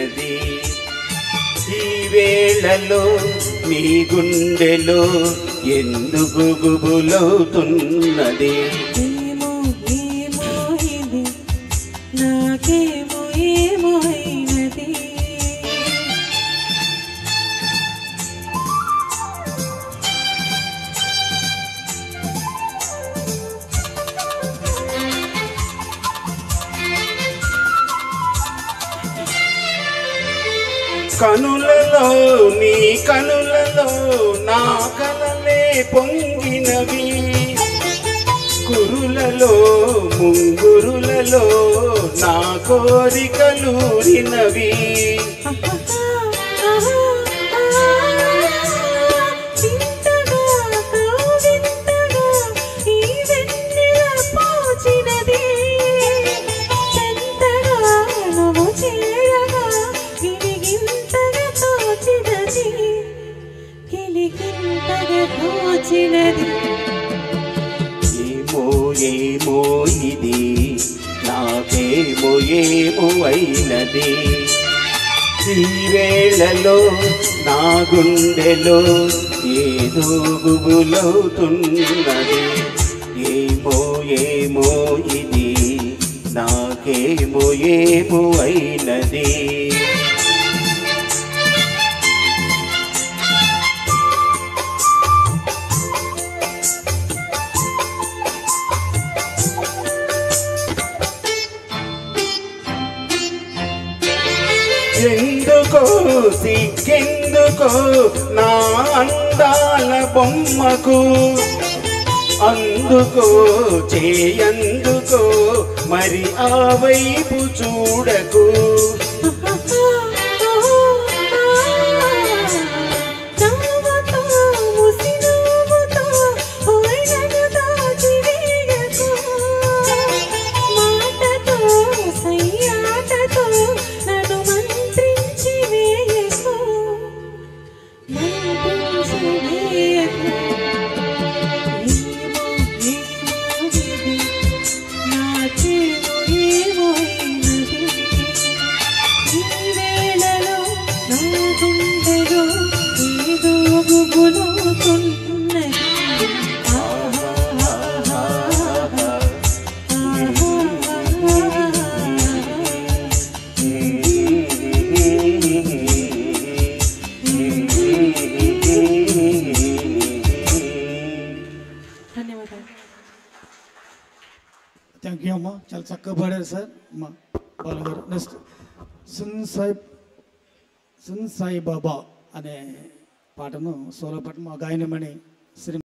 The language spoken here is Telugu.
అయినది. ఈ వేళలో నీ గుండెలో ఎందుకు గుబులవుతున్నది? ఏమో ఏమో ఇది నాకేమో ఏమో అయినది. కనులలో నీ కనులలో నా కలలే పొంగినవి. కురులలో ముంగురులలో నా కోరికలూరినవి. ఏమో ఏమో ఇది నాకేమో ఏమో అయినది. ఈ వేళలో నా గుండెలో ఏదో గుబులవుతున్నది. ఏమో ఏమో ఇది నాకేమో ఏమో అయినది. ఎందుకో సిగ్గెందుకో నా అందాల బొమ్మకు, అందుకో చేయందుకో మరి ఆ వైపు చూడకు. థ్యాంక్ యూ అమ్మా, చాలా చక్కగా పాడారు సార్ అమ్మా బాలుగారు. నెక్స్ట్ సున్ సాయి బాబా అనే పాటను సోలో పాట మా గాయనమణి శ్రీ